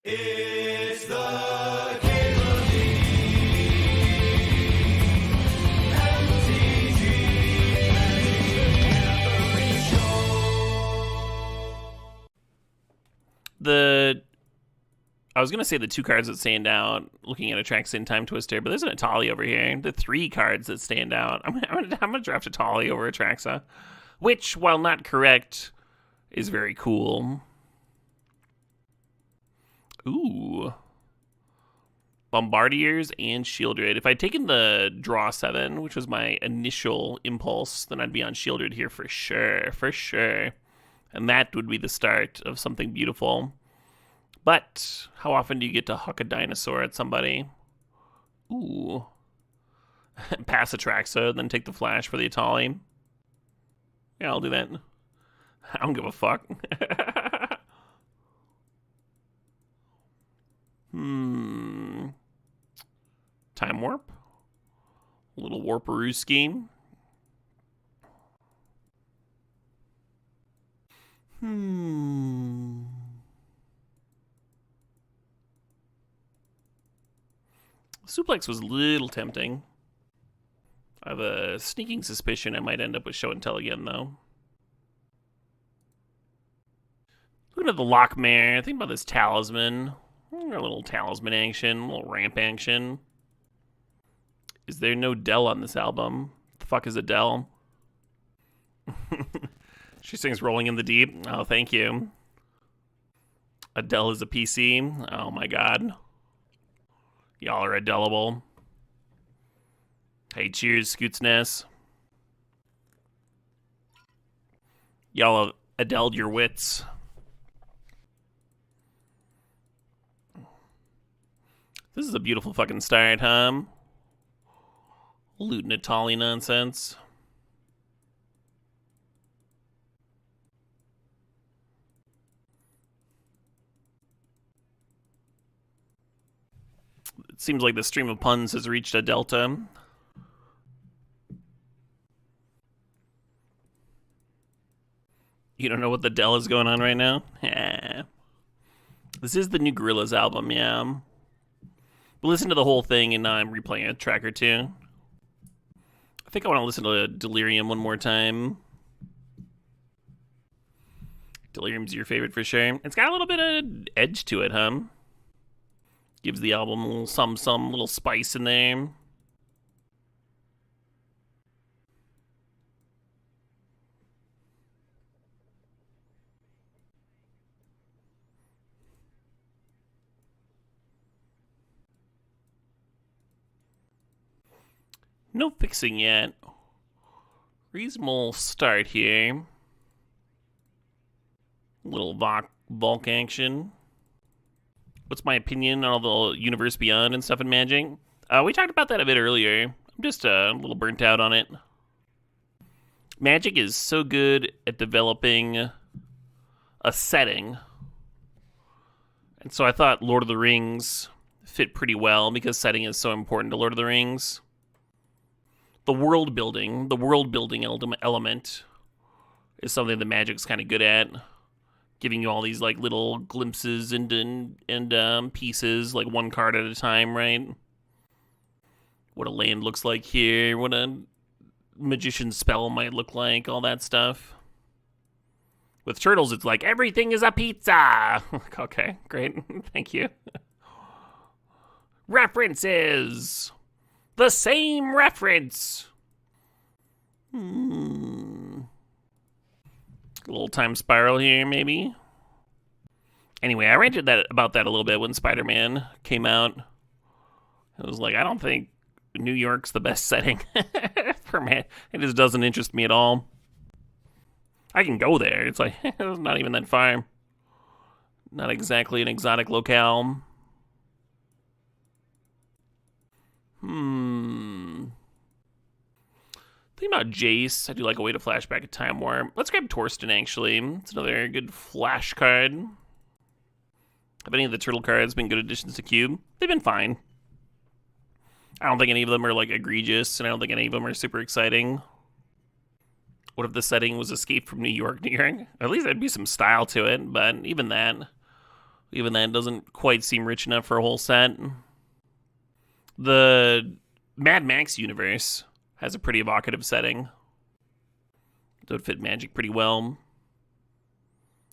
It's the Cable I was going to say the two cards that stand out looking at Atraxa and Time Twister, but there's an Atali over here. The three cards that stand out. I'm going to draft Atali over Atraxa, which, while not correct, is very cool. Ooh. Bombardiers and Shieldred. If I'd taken the draw 7, which was my initial impulse, then I'd be on Shieldred here for sure. For sure. And that would be the start of something beautiful. But how often do you get to huck a dinosaur at somebody? Ooh. Pass Atraxa, then take the flash for the Atali. Yeah, I'll do that. I don't give a fuck. Time Warp. A little Warparoo scheme. Suplex was a little tempting. I have a sneaking suspicion I might end up with Show and Tell again, though. Looking at the Lockmare, think about this Talisman. A little Talisman action, a little ramp action. Is there no Dell on this album? The fuck is a Dell? She sings Rolling in the Deep. Oh, thank you. Adele is a PC. Oh my god. Y'all are Adeleable. Hey, cheers, Scootsness. Y'all have Adeled your wits. This is a beautiful fucking start, huh? Loot Natali nonsense. It seems like the stream of puns has reached a delta. You don't know what the Dell is going on right now? Yeah. This is the new Gorillaz album, yeah. But listen to the whole thing, and now I'm replaying a track or two. I think I want to listen to Delirium one more time. Delirium's your favorite for sure. It's got a little bit of edge to it, huh? Gives the album a little some little spice in there. No fixing yet. Reasonable start here. Little Volk action. What's my opinion on all the Universe Beyond and stuff in Magic? We talked about that a bit earlier. I'm just a little burnt out on it. Magic is so good at developing a setting. And so I thought Lord of the Rings fit pretty well because setting is so important to Lord of the Rings. The world building element is something that Magic's kind of good at. Giving you all these like little glimpses and pieces, like one card at a time, right? What a land looks like here, what a magician's spell might look like, all that stuff. With Turtles, it's like, everything is a pizza! Okay, great, thank you. References! The same reference! A little time spiral here, maybe. Anyway, I ranted about that a little bit when Spider-Man came out. I was like, I don't think New York's the best setting for man. It just doesn't interest me at all. I can go there. It's like, it's not even that far. Not exactly an exotic locale. Think about Jace. I do like a way to flashback a Time Warp. Let's grab Torsten, actually. It's another good flash card. Have any of the turtle cards been good additions to Cube? They've been fine. I don't think any of them are, like, egregious, and I don't think any of them are super exciting. What if the setting was Escape from New York, New York? At least there'd be some style to it, but even that. Even that doesn't quite seem rich enough for a whole set. The Mad Max universe has a pretty evocative setting. It would fit Magic pretty well.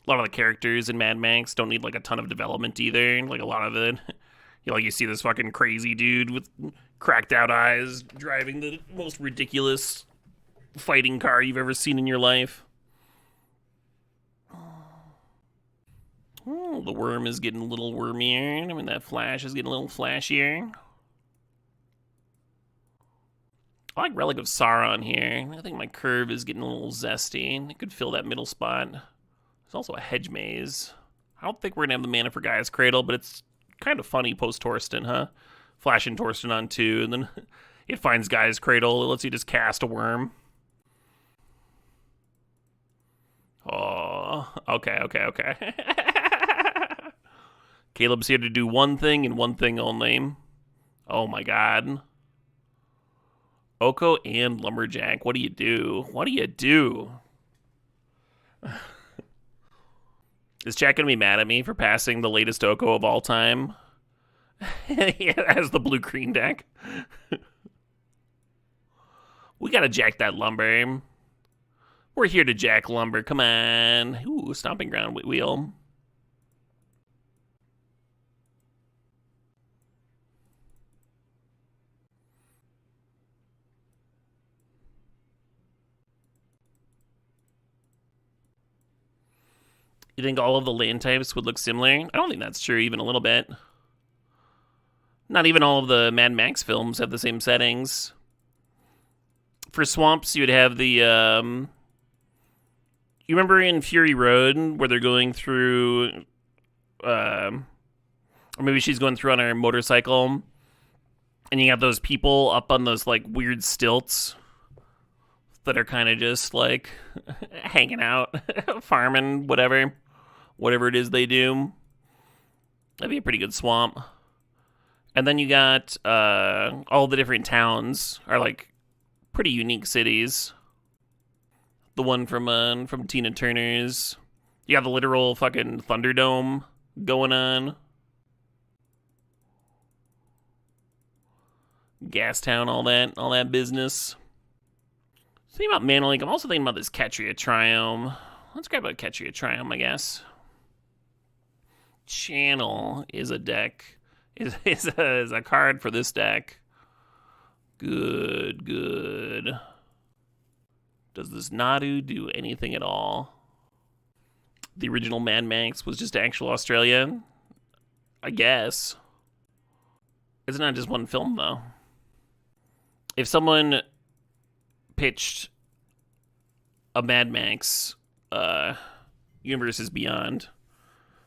A lot of the characters in Mad Max don't need like a ton of development either. Like a lot of it, you see this fucking crazy dude with cracked out eyes driving the most ridiculous fighting car you've ever seen in your life. Oh, the worm is getting a little wormier. I mean, that flash is getting a little flashier. I like Relic of Sauron here. I think my curve is getting a little zesty. I could fill that middle spot. There's also a hedge maze. I don't think we're gonna have the mana for Gaia's Cradle, but it's kind of funny post Torsten, huh? Flashing Torsten on 2, and then it finds Gaia's Cradle. It lets you just cast a worm. Oh, okay. Caleb's here to do one thing and one thing only. Oh my god. Oko and Lumberjack, what do you do? What do you do? Is chat gonna be mad at me for passing the latest Oko of all time? Yeah, as the blue-green deck. We gotta jack that lumber. We're here to jack lumber, come on. Ooh, Stomping Ground wheel. You think all of the land types would look similar? I don't think that's true even a little bit. Not even all of the Mad Max films have the same settings. For swamps, you would have the, you remember in Fury Road where they're going through, or maybe she's going through on her motorcycle, and you got those people up on those, like, weird stilts that are kind of just, like, hanging out, farming, whatever it is they do. That'd be a pretty good swamp. And then you got all the different towns are like pretty unique cities. The one from Tina Turner's. You got the literal fucking Thunderdome going on. Gastown, all that business. Thinking about Mana Link, I'm also thinking about this Ketria Triome. Let's grab a Ketria Triome, I guess. Channel is a deck. Is a card for this deck. Good. Does this Nadu do anything at all? The original Mad Max was just actual Australia? I guess. It's not just one film, though. If someone pitched a Mad Max Universes Beyond,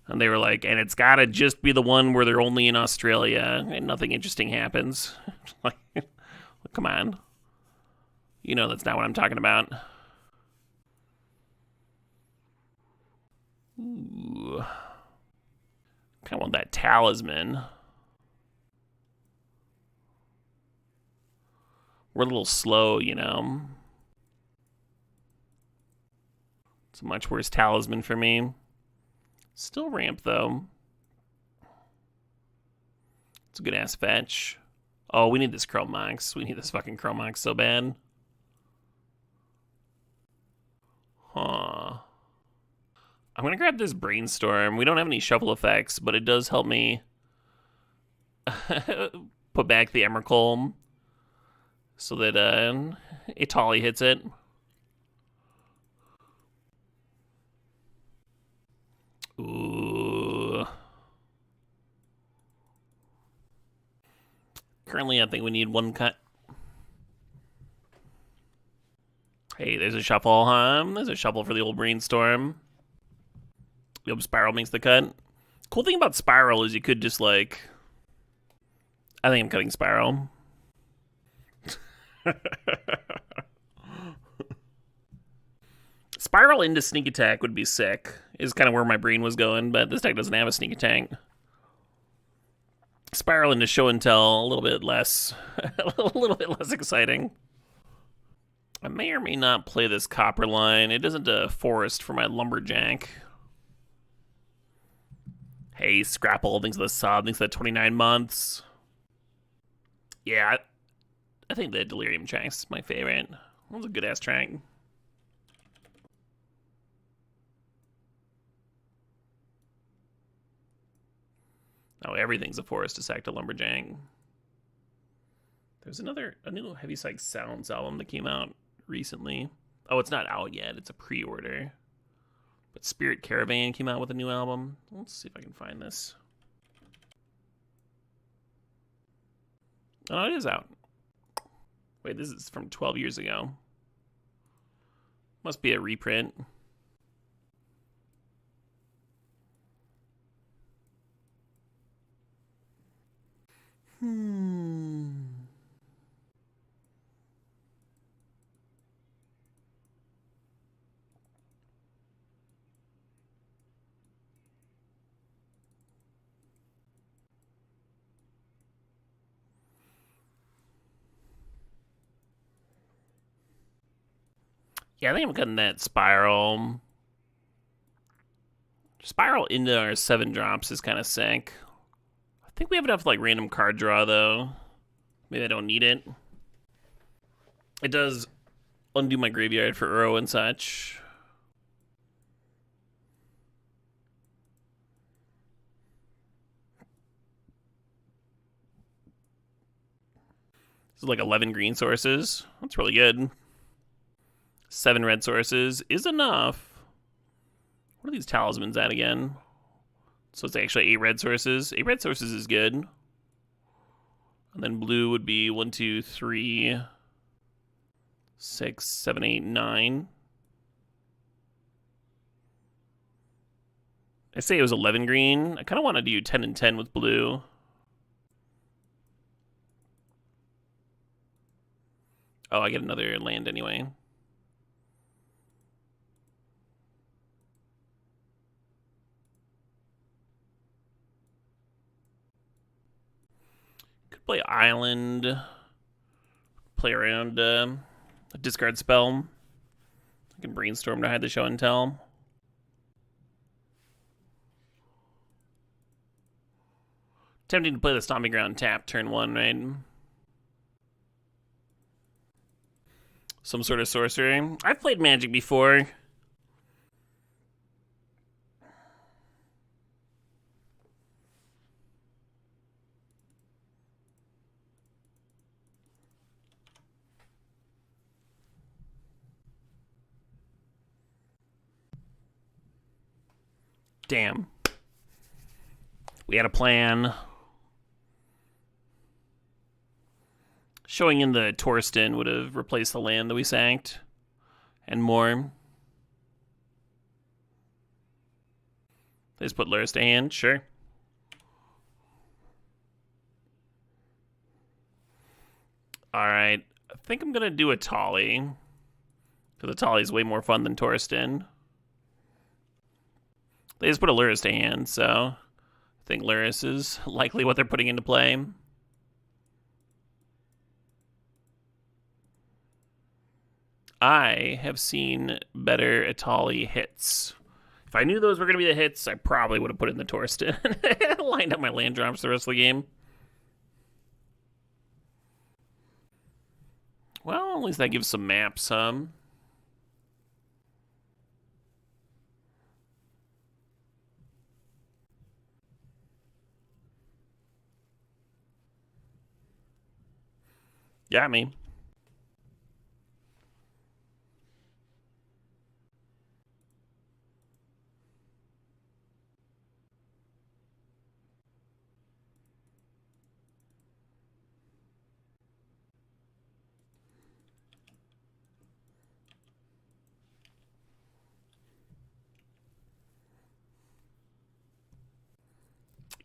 and they were like, and it's gotta just be the one where they're only in Australia and nothing interesting happens. Like, come on. You know that's not what I'm talking about. Ooh. Kind of want that talisman. We're a little slow, you know. It's a much worse talisman for me. Still ramp, though. It's a good-ass fetch. Oh, we need this Chromox. We need this fucking Chromox so bad. Huh. I'm gonna grab this Brainstorm. We don't have any shuffle effects, but it does help me put back the Emrakul so that Itali hits it. Ooh. Currently, I think we need one cut. Hey, there's a shuffle, huh? There's a shuffle for the old Brainstorm. Yep, Spiral makes the cut. Cool thing about Spiral is you could just, like... I think I'm cutting Spiral. Spiral into Sneak Attack would be sick, is kind of where my brain was going, but this deck doesn't have a Sneak Attack. Spiral into Show and Tell, a little bit less exciting. I may or may not play this Copper Line. It isn't a forest for my Lumberjack. Hey, Scrapple, thanks for the sub, thanks for the 29 months. Yeah, I think the Delirium track's my favorite. That was a good-ass track. Oh, everything's a Forest Dissect, a Lumberjack. There's a new Heavy Psych Sounds album that came out recently. Oh, it's not out yet. It's a pre-order. But Spirit Caravan came out with a new album. Let's see if I can find this. Oh, it is out. Wait, this is from 12 years ago. Must be a reprint. Yeah, I think I'm cutting that Spiral. Spiral into our 7 drops is kind of sick. I think we have enough like random card draw though. Maybe I don't need it. It does undo my graveyard for Uro and such. This is like 11 green sources. That's really good. 7 red sources is enough. What are these talismans at again? So it's actually 8 red sources. 8 red sources is good. And then blue would be 1, 2, 3, 6, 7, 8, 9. I say it was 11 green. I kind of want to do 10 and 10 with blue. Oh, I get another land anyway. Could play Island. Play around a discard spell. I can brainstorm to hide the show and tell. Tempting to play the Stomping Ground tap turn 1, right? Some sort of sorcery. I've played Magic before. Damn. We had a plan. Showing in the Torsten would have replaced the land that we sacked. And more. They just put Luris to hand? Sure. Alright. I think I'm going to do a Tolly. Because a Tolly is way more fun than Torsten. They just put a Luris to hand, so I think Luris is likely what they're putting into play. I have seen better Atali hits. If I knew those were going to be the hits, I probably would have put in the Torsten. Lined up my land drops the rest of the game. Well, at least that gives some maps, Got me.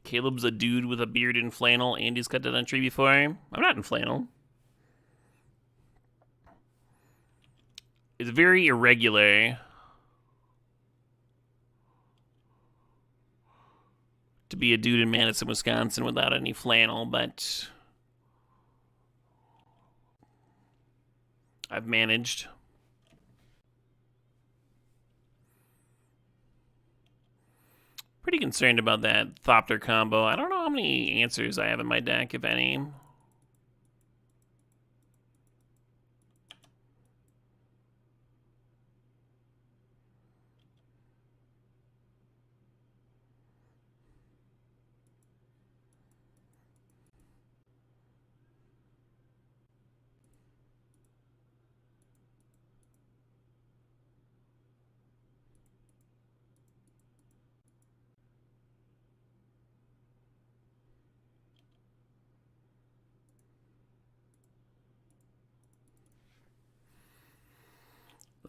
Caleb's a dude with a beard in flannel. Andy's cut down a tree before. I'm not in flannel. It's very irregular to be a dude in Madison, Wisconsin without any flannel, but I've managed. pretty concerned about that Thopter combo. I don't know how many answers I have in my deck, if any.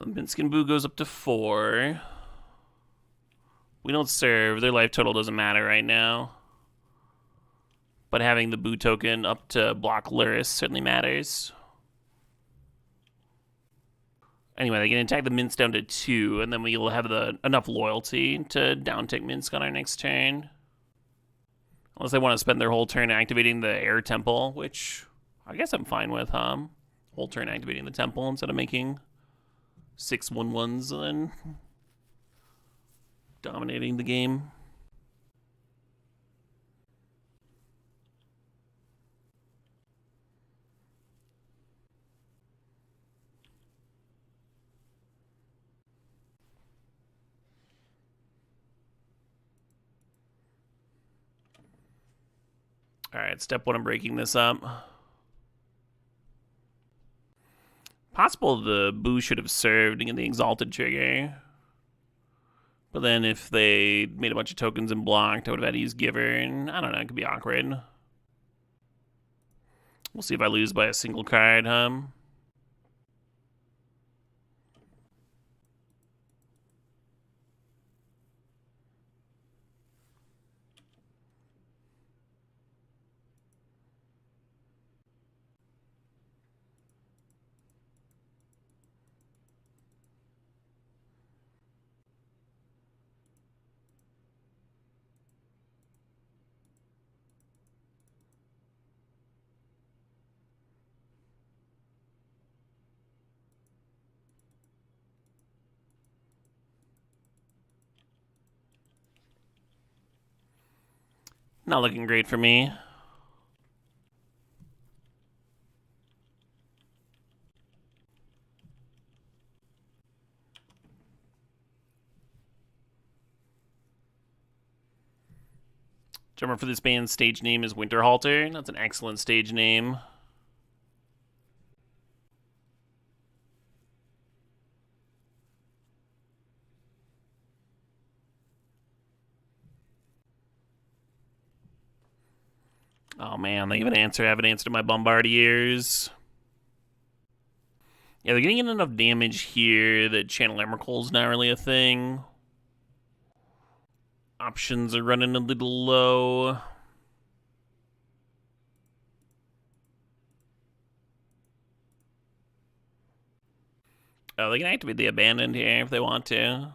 Minskin Boo goes up to 4. We don't serve. Their life total doesn't matter right now. But having the Boo token up to block Luris certainly matters. Anyway, they can attack the Minsk down to 2, and then we'll have enough loyalty to downtick Minsk on our next turn. Unless they want to spend their whole turn activating the Air Temple, which I guess I'm fine with, huh? Whole turn activating the Temple instead of making 6/1/1s and then dominating the game. Alright, step 1, I'm breaking this up. Possible the Boo should have served to get the Exalted trigger. But then if they made a bunch of tokens and blocked, I would have had to use Giver, and I don't know, it could be awkward. We'll see if I lose by a single card, huh? Not looking great for me. Drummer for this band's stage name is Winterhalter. That's an excellent stage name. Oh man, they have an answer to my Bombardiers. Yeah, they're getting in enough damage here that Channel Emrakul's not really a thing. Options are running a little low. Oh, they can activate the Abandoned here if they want to.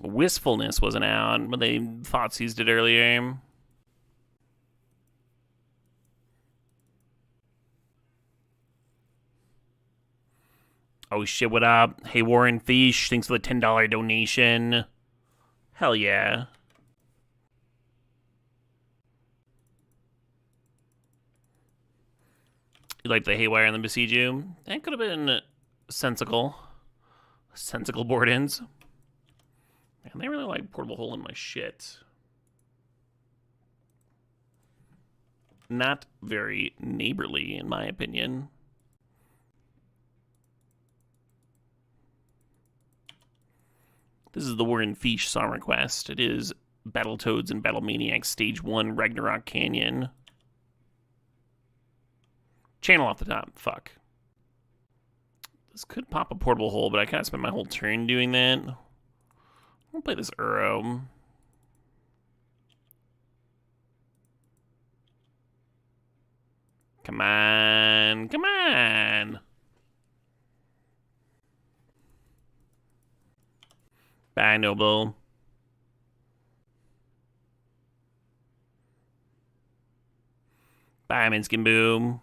Wistfulness wasn't out, but they thought seized it earlier. Oh shit, what up? Hey, Warren Fish, thanks for the $10 donation. Hell yeah. You like the Haywire and the Besiege You? That could have been sensical. Sensical board ends. Man, they really like Portable Hole in my shit. Not very neighborly, in my opinion. This is the Warren Fish song request. It is Battletoads and Battle Maniacs Stage 1 Ragnarok Canyon. Channel off the top. Fuck. This could pop a portable hole, but I kind of spent my whole turn doing that. I'll play this Uro. Come on, come on. Bye, Noble. Bye, Minskin Boom.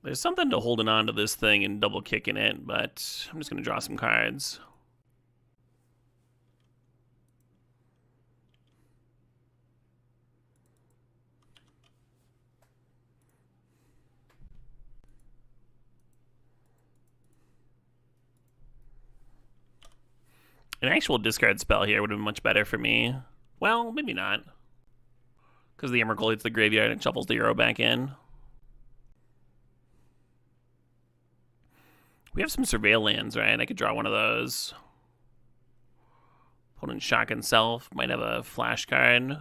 There's something to holding on to this thing and double kicking it, but I'm just going to draw some cards. An actual discard spell here would have been much better for me. Well, maybe not. Because the Emrakul hits the graveyard and shuffles the Uro back in. We have some Surveil lands, right? I could draw one of those. Opponent Shotgun Self might have a flash card.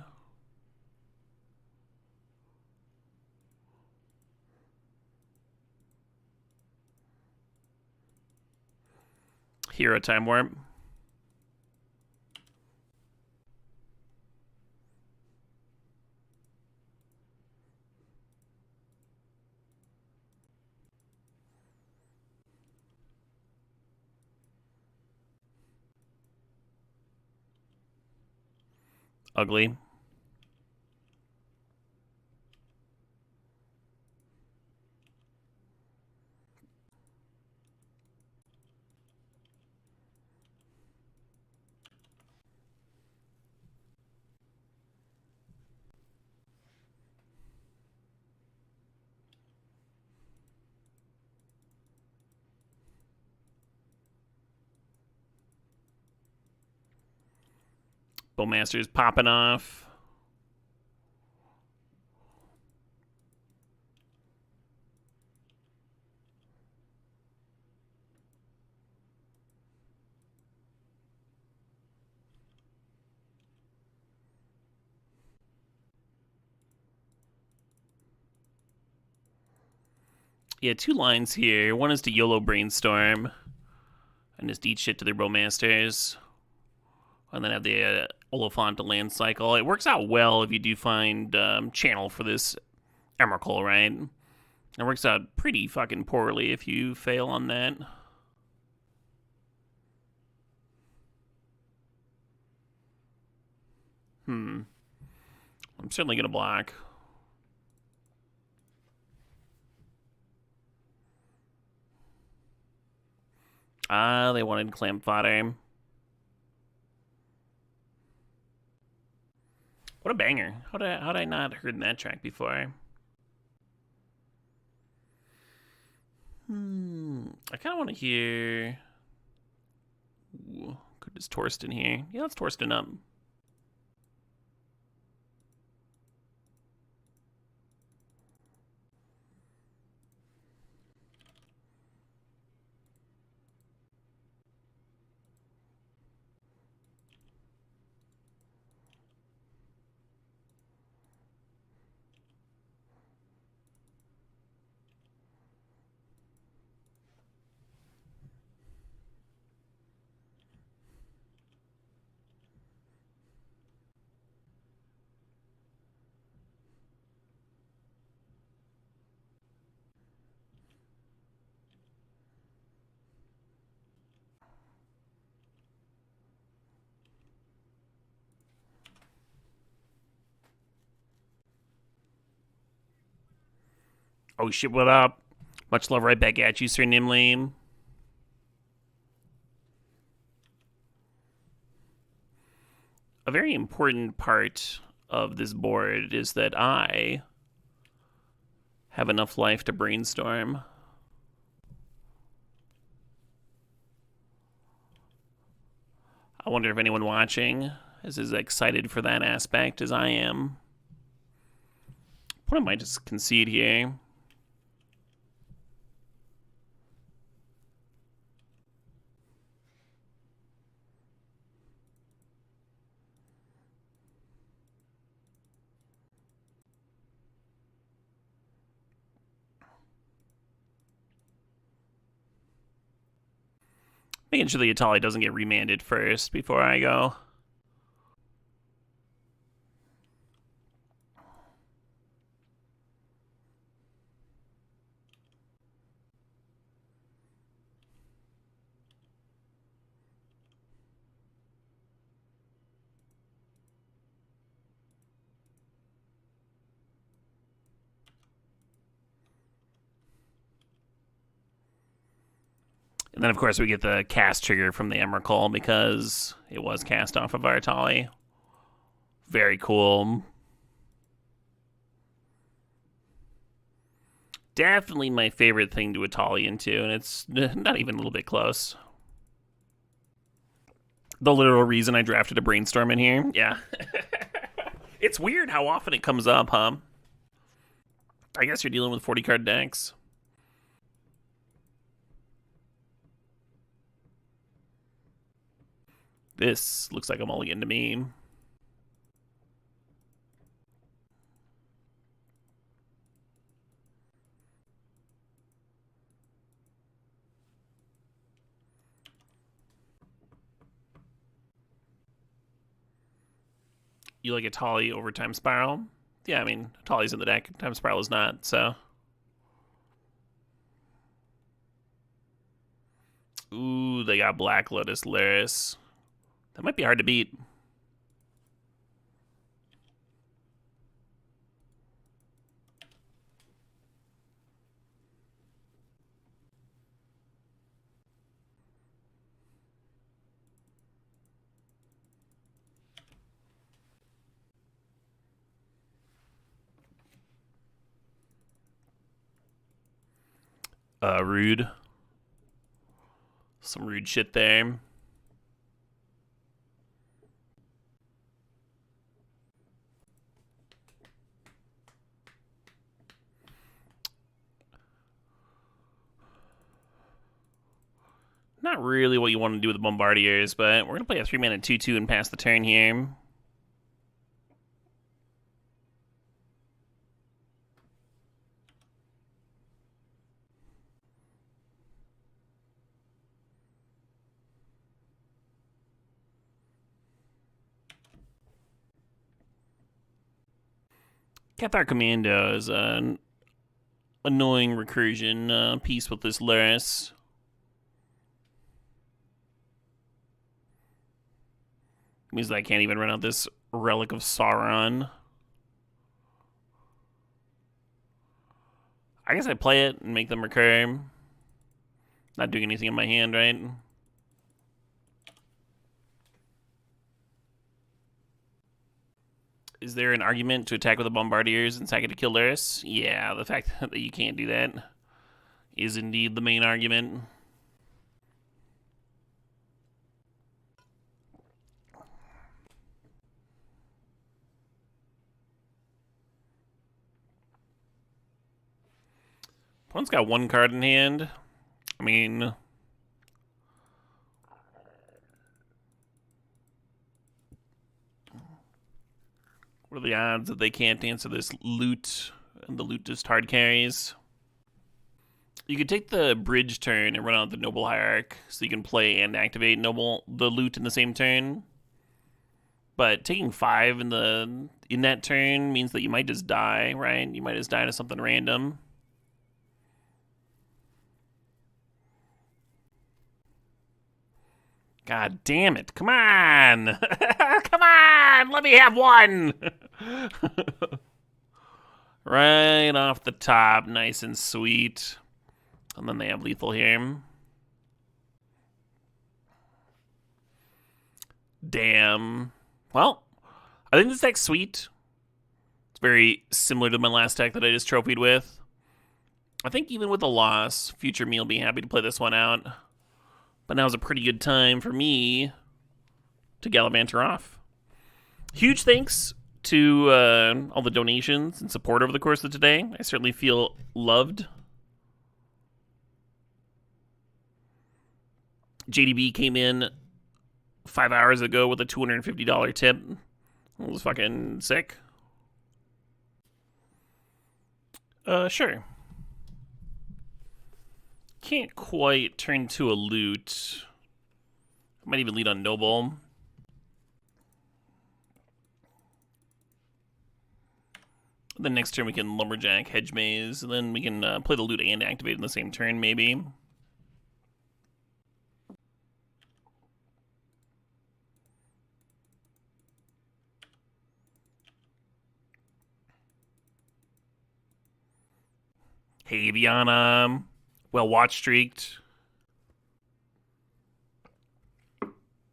Hero Time Warp. Ugly. Bowmaster's popping off. Yeah, two lines here. One is to YOLO Brainstorm and just eat shit to their Bowmasters. And then have the Oliphant to land cycle. It works out well if you do find channel for this Emrakul, right? It works out pretty fucking poorly if you fail on that. I'm certainly going to block. They wanted Clamp Fodder. What a banger. How'd I not heard that track before? I kind of want to hear... Ooh, could just Torsten here. Yeah, let's Torsten up. Oh shit, what up? Much love right back at you, Sir Nimlame. A very important part of this board is that I have enough life to brainstorm. I wonder if anyone watching is as excited for that aspect as I am. What I might just concede here. Making sure the Atali doesn't get remanded first before I go. And then, of course, we get the cast trigger from the Emrakul because it was cast off of our Atali. Very cool. Definitely my favorite thing to Atali into, and it's not even a little bit close. The literal reason I drafted a Brainstorm in here. Yeah. It's weird how often it comes up, huh? I guess you're dealing with 40-card decks. This looks like a mulligan to me. You like Atali over Time Spiral? Yeah, I mean, Atali's in the deck. Time Spiral is not, so. Ooh, they got Black Lotus Laris. That might be hard to beat. Rude. Some rude shit there. Not really what you want to do with the Bombardiers, but we're going to play a 3-mana 2/2 and pass the turn here. Cathar Commando is an annoying recursion piece with this Laris. Means that I can't even run out this Relic of Sauron. I guess I play it and make them recur. Not doing anything in my hand, right? Is there an argument to attack with the Bombardiers and sack it to kill Laris? Yeah, the fact that you can't do that is indeed the main argument. Opponent's got one card in hand. I mean, what are the odds that they can't answer this loot and the loot just hard carries? You could take the bridge turn and run out the Noble Hierarch so you can play and activate the loot in the same turn. But taking 5 in that turn means that you might just die, right? You might just die to something random. God damn it. Come on. Come on. Let me have one. Right off the top. Nice and sweet. And then they have lethal here. Damn. Well, I think this deck's sweet. It's very similar to my last deck that I just trophied with. I think even with a loss, future me will be happy to play this one out. But now's a pretty good time for me to gallivanter off. Huge thanks to all the donations and support over the course of today. I certainly feel loved. JDB came in 5 hours ago with a $250 tip. It was fucking sick. Sure. Can't quite turn to a loot. Might even lead on Noble. Then next turn we can Lumberjack, Hedge Maze, and then we can play the Loot and activate in the same turn, maybe. Hey, Viana. Well, watch streaked.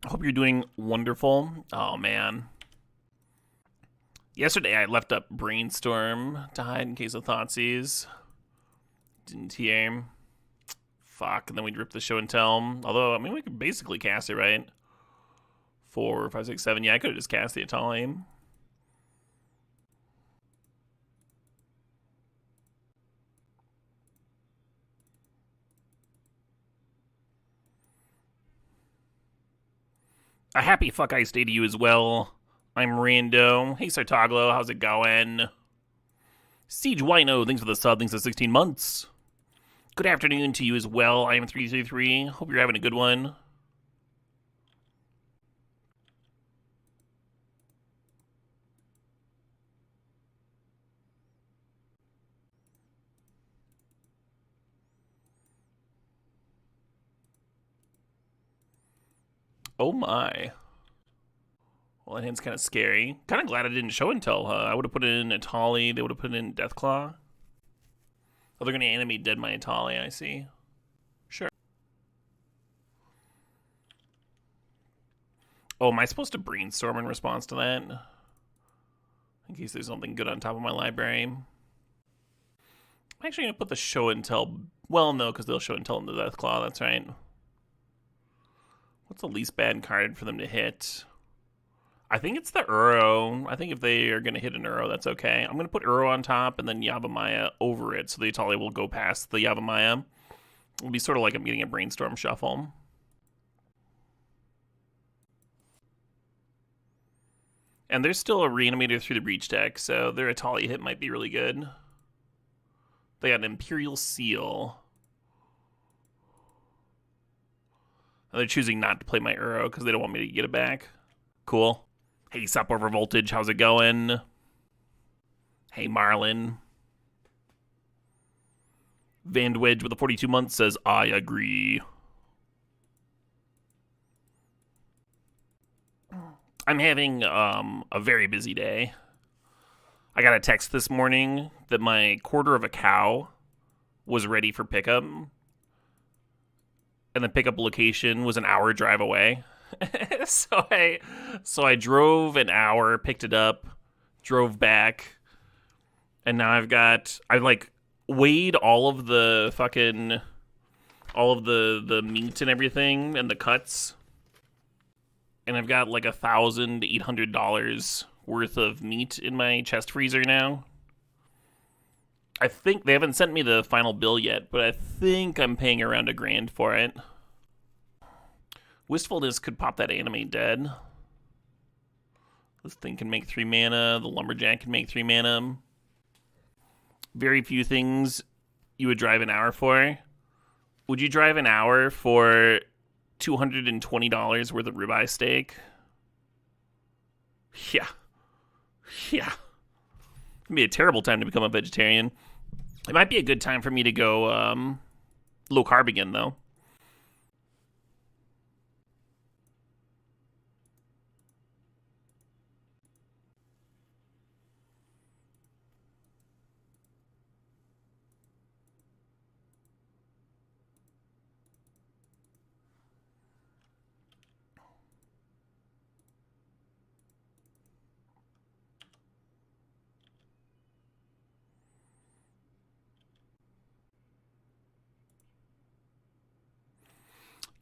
Hope you're doing wonderful. Oh, man. Yesterday, I left up Brainstorm to hide in case of Thoughtseize. Didn't hear. Fuck, and then we'd rip the show and tell. Although, I mean, we could basically cast it, right? 4, 5, 6, 7. Yeah, I could have just cast the Atali. A happy fuck ice day to you as well. I'm Rando. Hey, Sartoglo, how's it going? Siege Wino, thanks for the sub, thanks for 16 months. Good afternoon to you as well. I am 333. Hope you're having a good one. Oh my. Well, that hand's kind of scary. Kind of glad I didn't show and tell, huh? I would have put it in Atali. They would have put it in Deathclaw. Oh, they're going to animate Dead My Atali, I see. Sure. Oh, am I supposed to brainstorm in response to that? In case there's something good on top of my library. I'm actually going to put the show and tell. Well, no, because they'll show and tell in the Deathclaw, that's right. What's the least bad card for them to hit? I think it's the Uro. I think if they are going to hit an Uro, that's okay. I'm going to put Uro on top and then Yavimaya over it, so the Atali will go past the Yavimaya. It'll be sort of like I'm getting a Brainstorm shuffle. And there's still a Reanimator through the Breach deck, so their Atali hit might be really good. They got an Imperial Seal. And they're choosing not to play my Uro because they don't want me to get it back. Cool. Hey, Sup Over Voltage, how's it going? Hey, Marlin. Vandwedge with the 42 months says, I agree. I'm having a very busy day. I got a text this morning that my quarter of a cow was ready for pickup. And the pickup location was an hour drive away. So I drove an hour, picked it up, drove back, and now I've like weighed all of the meat and everything and the cuts, and I've got like $1,800 worth of meat in my chest freezer now. I think they haven't sent me the final bill yet, but I think I'm paying around $1,000 for it. Wistfulness could pop that Animate Dead. This thing can make 3 mana. The Lumberjack can make 3 mana. Very few things you would drive an hour for. Would you drive an hour for $220 worth of ribeye steak? Yeah. Yeah. It'd be a terrible time to become a vegetarian. It might be a good time for me to go low carb again, though.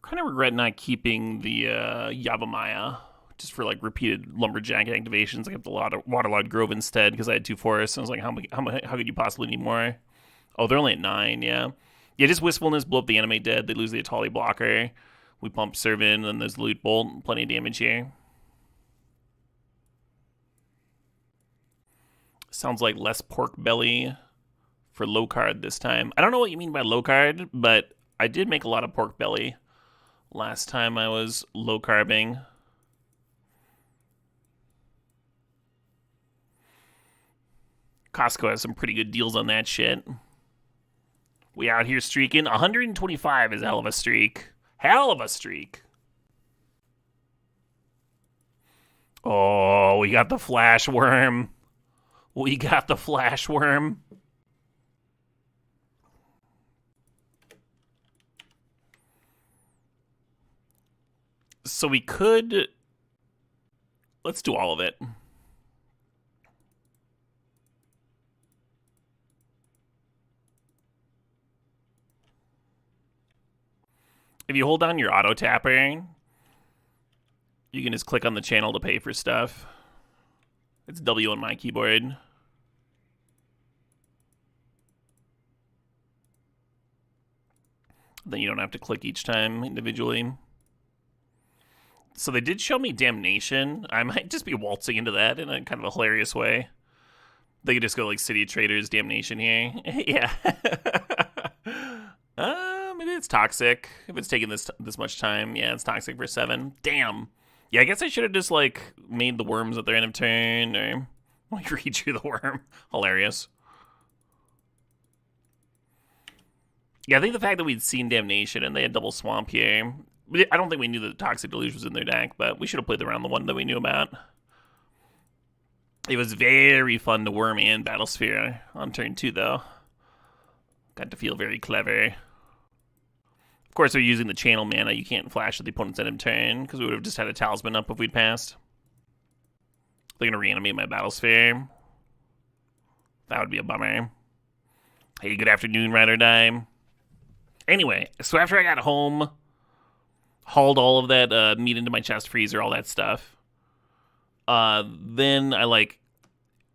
Kind of regret not keeping the Yavimaya just for like repeated Lumberjack activations. I kept a lot of Waterlogged Grove instead because I had 2 forests. I was like, how could you possibly need more? Oh, they're only at 9, yeah. Yeah, just Wistfulness, blow up the Animate Dead. They lose the Atali blocker. We pump Servant, and then there's the Loot Bolt. Plenty of damage here. Sounds like less pork belly for low card this time. I don't know what you mean by low card, but I did make a lot of pork belly last time I was low carbing. Costco has some pretty good deals on that shit. We out here streaking. 125 is a hell of a streak. Hell of a streak. Oh, we got the flash worm. We got the flash worm. So we could... Let's do all of it. If you hold down your auto tapper, you can just click on the channel to pay for stuff. It's W on my keyboard. Then you don't have to click each time individually. So they did show me Damnation. I might just be waltzing into that in a kind of a hilarious way. They could just go like City Traders Damnation here. Yeah. Maybe it's toxic. If it's taking this much time. Yeah, it's toxic for 7. Damn. Yeah, I guess I should have just like made the worms at their end of turn or like redrew the worm. Hilarious. Yeah, I think the fact that we'd seen Damnation and they had double swamp here. I don't think we knew that Toxic Deluge was in their deck, but we should have played around the one that we knew about. It was very fun to worm in Battlesphere on turn 2, though. Got to feel very clever. Of course, we're using the channel mana. You can't flash at the opponent's end of turn, because we would have just had a Talisman up if we'd passed. They're going to reanimate my Battlesphere. That would be a bummer. Hey, good afternoon, Ride or Die. Anyway, so after I got home, hauled all of that meat into my chest freezer, all that stuff. Then I like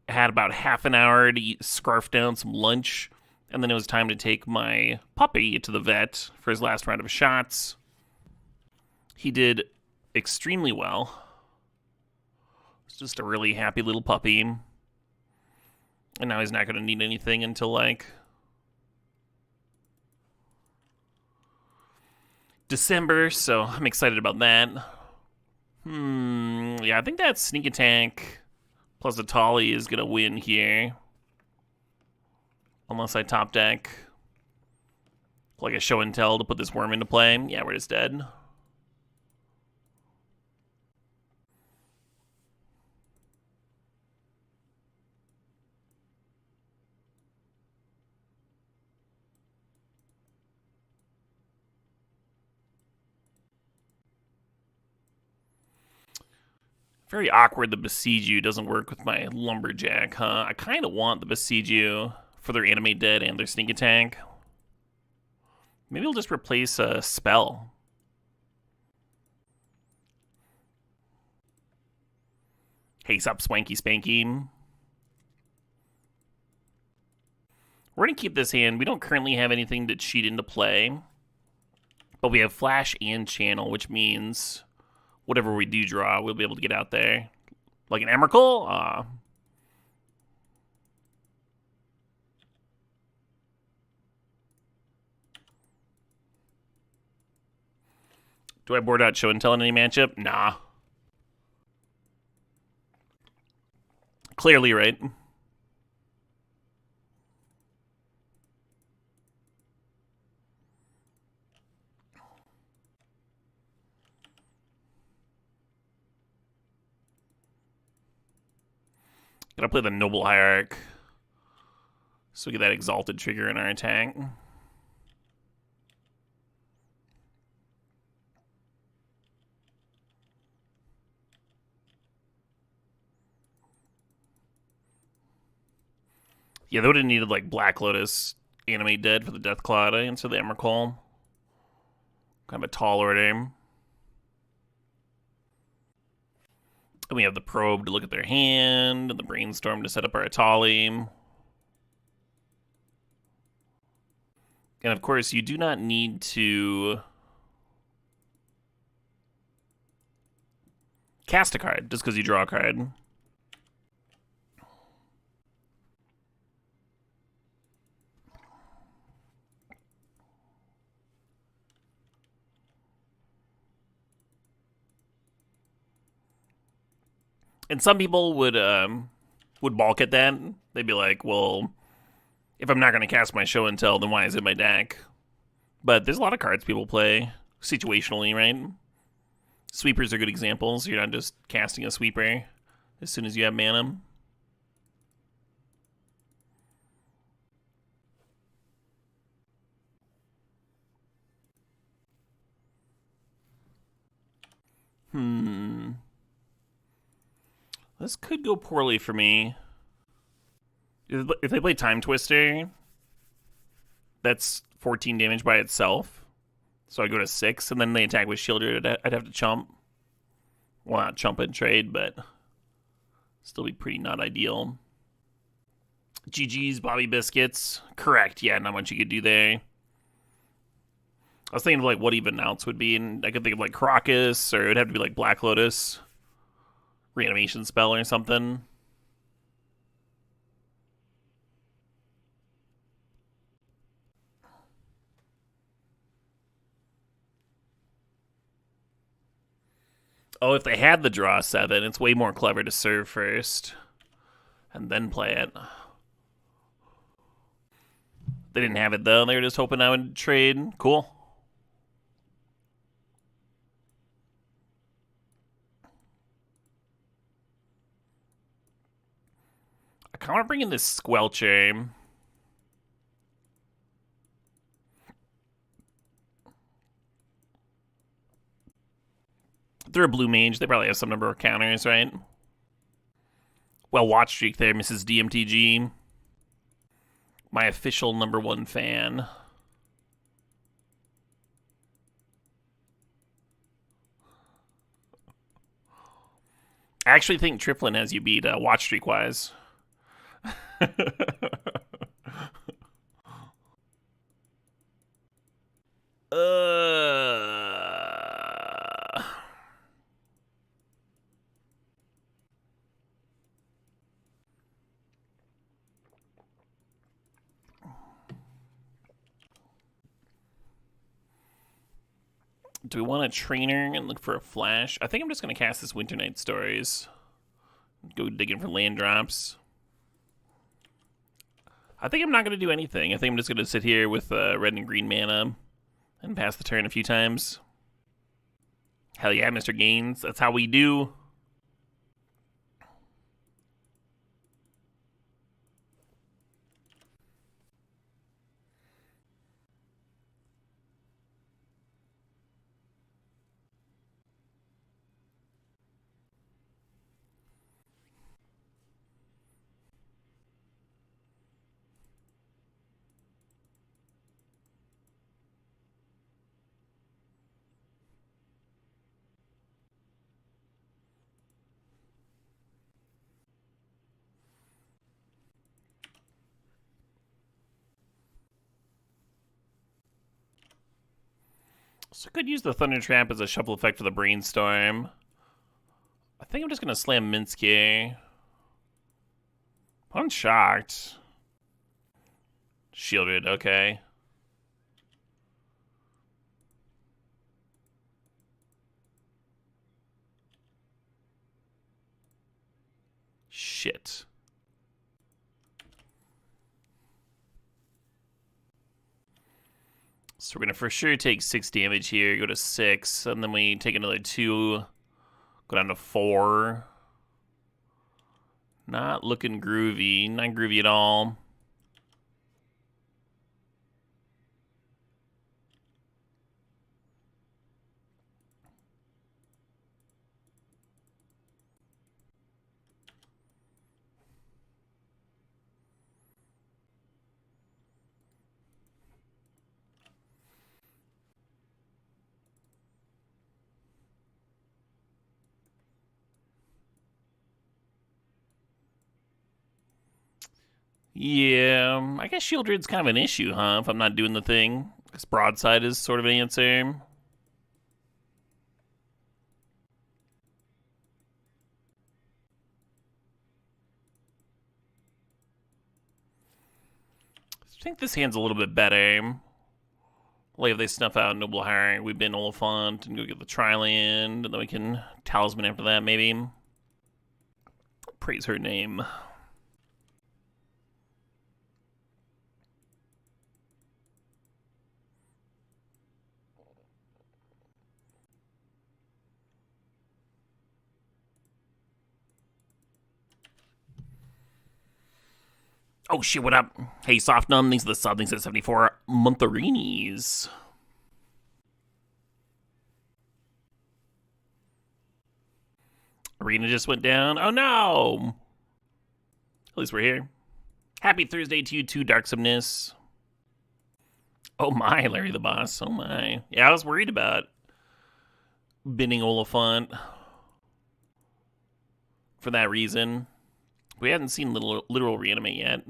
had about half an hour to scarf down some lunch, and then it was time to take my puppy to the vet for his last round of shots. He did extremely well. It's just a really happy little puppy. And now he's not going to need anything until like December, so I'm excited about that. Yeah, I think that sneak attack plus a Tolly is going to win here. Unless I top deck like a show and tell to put this worm into play. Yeah, we're just dead. Very awkward the Besiege You doesn't work with my Lumberjack, huh? I kind of want the Besiege You for their Animate Dead and their Sneak Attack. Maybe we'll just replace a Spell. Hey, sup, Swanky Spanky. We're going to keep this hand. We don't currently have anything to cheat into play. But we have Flash and Channel, which means whatever we do draw, we'll be able to get out there. Like an Emrakul? Do I board out Show and Tell in any matchup? Nah. Clearly, right? Gotta play the Noble Hierarch, so we get that Exalted trigger in our attack. Yeah, they would have needed like Black Lotus, Animate Dead for the Death Cloud instead of the Emrakul. Kind of a tall order. And we have the Probe to look at their hand, and the Brainstorm to set up our Atali. And of course, you do not need to cast a card just because you draw a card. And some people would balk at that. They'd be like, well, if I'm not going to cast my show and tell, then why is it my deck? But there's a lot of cards people play situationally, right? Sweepers are good examples. You're not just casting a sweeper as soon as you have mana. This could go poorly for me. If they play Time Twister, that's 14 damage by itself. So I go to 6, and then they attack with Shielded. I'd have to chump. Well, not chump and trade, but still be pretty not ideal. GG's, Bobby Biscuits. Correct, yeah, not much you could do there. I was thinking of like what even outs would be, and I could think of like Crocus, or it would have to be like Black Lotus. Reanimation spell or something. Oh, if they had the draw 7, it's way more clever to serve first and then play it. They didn't have it though. They were just hoping I would trade. Cool. I kind of want to bring in this Squelcher. If they're a blue mage, they probably have some number of counters, right? Well, watch streak there, Mrs. DMTG. My official #1 fan. I actually think Triplin has you beat watch streak wise. Do we want a trainer and look for a flash? I think I'm just going to cast this Winter Night Stories. Go digging for land drops. I think I'm not going to do anything. I think I'm just going to sit here with red and green mana and pass the turn a few times. Hell yeah, Mr. Gaines. That's how we do. So I could use the Thunder Trap as a shuffle effect for the Brainstorm. I think I'm just going to slam Minsky. Unshocked. Shielded, okay. Shit. So we're going to for sure take 6 damage here, go to 6, and then we take another 2, go down to 4. Not looking groovy, not groovy at all. Yeah, I guess Shieldred's kind of an issue, huh? If I'm not doing the thing. This Broadside is sort of an answer. I think this hand's a little bit better. Like if they snuff out Noble Heart, we bin Oliphant and go get the Triland, and then we can Talisman after that, maybe. Praise her name. Oh shit, what up? Hey, Soft Numb, thanks for the sub, thanks for the 74 montharinis. Arena just went down. Oh no! At least we're here. Happy Thursday to you too, Darksomness. Oh my, Larry the Boss. Oh my. Yeah, I was worried about binning Oliphant for that reason. We hadn't seen literal reanimate yet.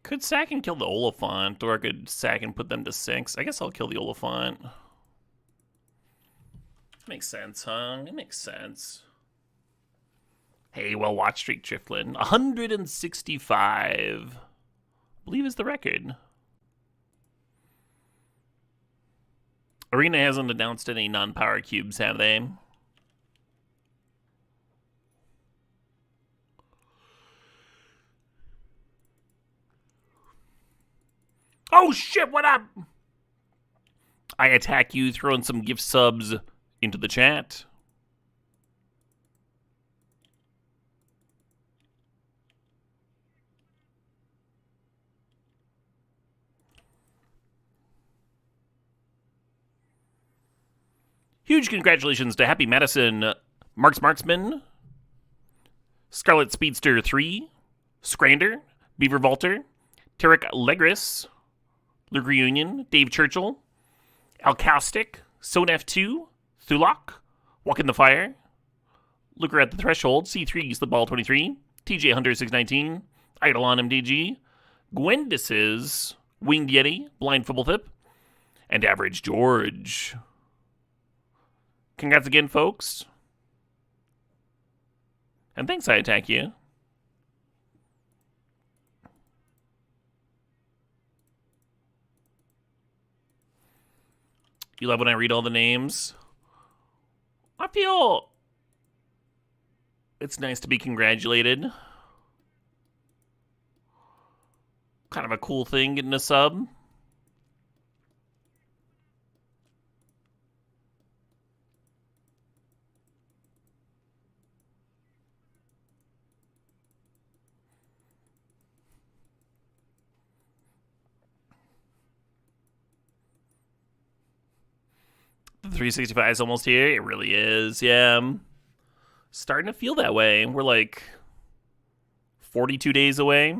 Could sack and kill the Oliphant, or I could sack and put them to 6. I guess I'll kill the Oliphant. Makes sense, huh? It makes sense. Hey, well watched, Streak Driftlin. 165. I believe is the record. Arena hasn't announced any non-power cubes, have they? Oh shit, what up? I attack you, throwing some gift subs into the chat. Huge congratulations to Happy Madison, Marksman, Scarlet Speedster 3, Scrander, Beaver Vaulter, Tarek Legris, Luke Reunion, Dave Churchill, Alcaustic, Sonef2, Thulok, Walk in the Fire, Looker at the Threshold, C3, Slipball 23, TJ Hunter 619, Eidolon MDG, Gwendis's, Winged Yeti, Blind Fibblethip, and Average George. Congrats again, folks. And thanks, I attack you. You love when I read all the names? I feel it's nice to be congratulated. Kind of a cool thing getting a sub. The 365 is almost here. It really is. Yeah. I'm starting to feel that way. We're like 42 days away.